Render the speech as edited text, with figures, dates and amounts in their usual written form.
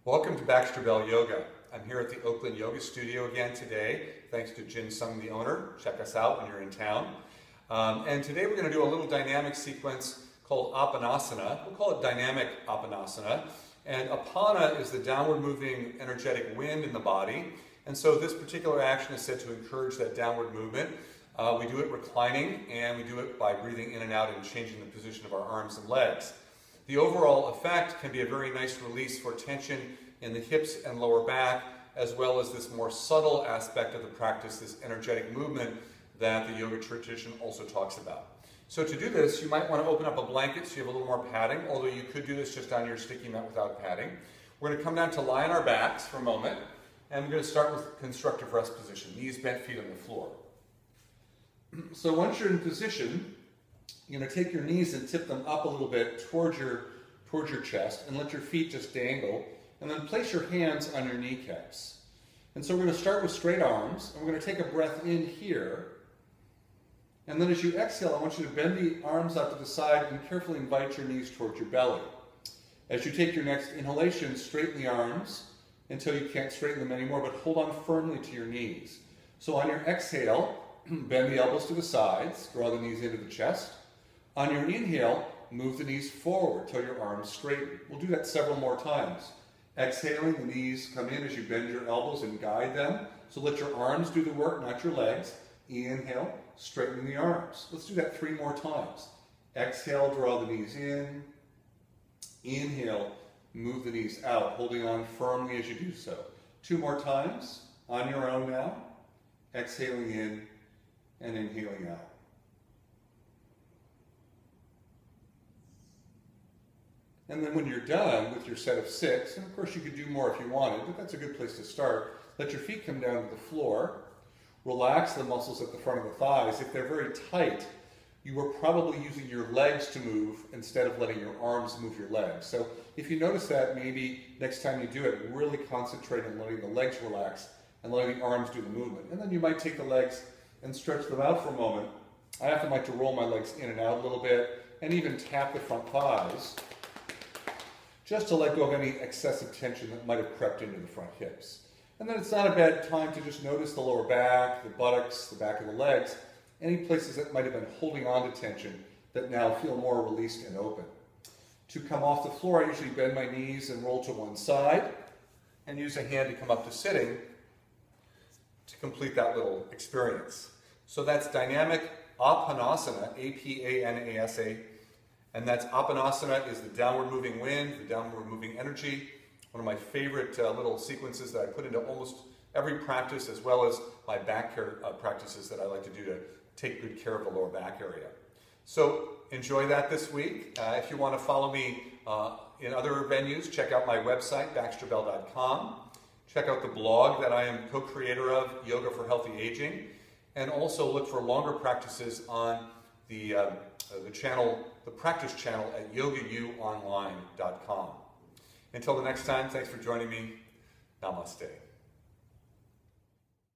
Welcome to Baxter Yoga. I'm here at the Oakland Yoga Studio again today, thanks to Jin Sung, the owner. Check us out when you're in town. And today we're going to do a little dynamic sequence called Apanasana. We'll call it dynamic Apanasana. And Apana is the downward moving energetic wind in the body. And so this particular action is said to encourage that downward movement. We do it reclining, and we do it by breathing in and out and changing the position of our arms and legs. The overall effect can be a very nice release for tension in the hips and lower back, as well as this more subtle aspect of the practice, this energetic movement that the yoga tradition also talks about. So to do this, you might want to open up a blanket so you have a little more padding, although you could do this just on your sticky mat without padding. We're going to come down to lie on our backs for a moment, and we're going to start with constructive rest position, knees bent, feet on the floor. So once you're in position, you're going to take your knees and tip them up a little bit towards your chest and let your feet just dangle, and then place your hands on your kneecaps. And so we're going to start with straight arms, and we're going to take a breath in here, and then as you exhale, I want you to bend the arms out to the side and carefully invite your knees towards your belly. As you take your next inhalation, straighten the arms until you can't straighten them anymore, but hold on firmly to your knees. So on your exhale, bend the elbows to the sides, draw the knees into the chest. On your inhale, move the knees forward till your arms straighten. We'll do that several more times. Exhaling, the knees come in as you bend your elbows and guide them. So let your arms do the work, not your legs. Inhale, straightening the arms. Let's do that 3 more times. Exhale, draw the knees in. Inhale, move the knees out, holding on firmly as you do so. 2 more times, on your own now. Exhaling in and inhaling out. And then when you're done with your set of 6, and of course you could do more if you wanted, but that's a good place to start, let your feet come down to the floor. Relax the muscles at the front of the thighs. If they're very tight, you were probably using your legs to move instead of letting your arms move your legs. So if you notice that, maybe next time you do it, really concentrate on letting the legs relax and letting the arms do the movement. And then you might take the legs and stretch them out for a moment. I often like to roll my legs in and out a little bit and even tap the front thighs, just to let go of any excessive tension that might have crept into the front hips. And then it's not a bad time to just notice the lower back, the buttocks, the back of the legs, any places that might have been holding on to tension that now feel more released and open. To come off the floor, I usually bend my knees and roll to one side and use a hand to come up to sitting to complete that little experience. So that's dynamic Apanasana, A-P-A-N-A-S-A. And that's Apanasana is the downward moving wind, the downward moving energy. One of my favorite little sequences that I put into almost every practice, as well as my back care practices that I like to do to take good care of the lower back area. So enjoy that this week. If you want to follow me in other venues, check out my website, baxterbell.com. Check out the blog that I am co-creator of, Yoga for Healthy Aging. And also look for longer practices on the practice channel at yogauonline.com. Until the next time, thanks for joining me. Namaste.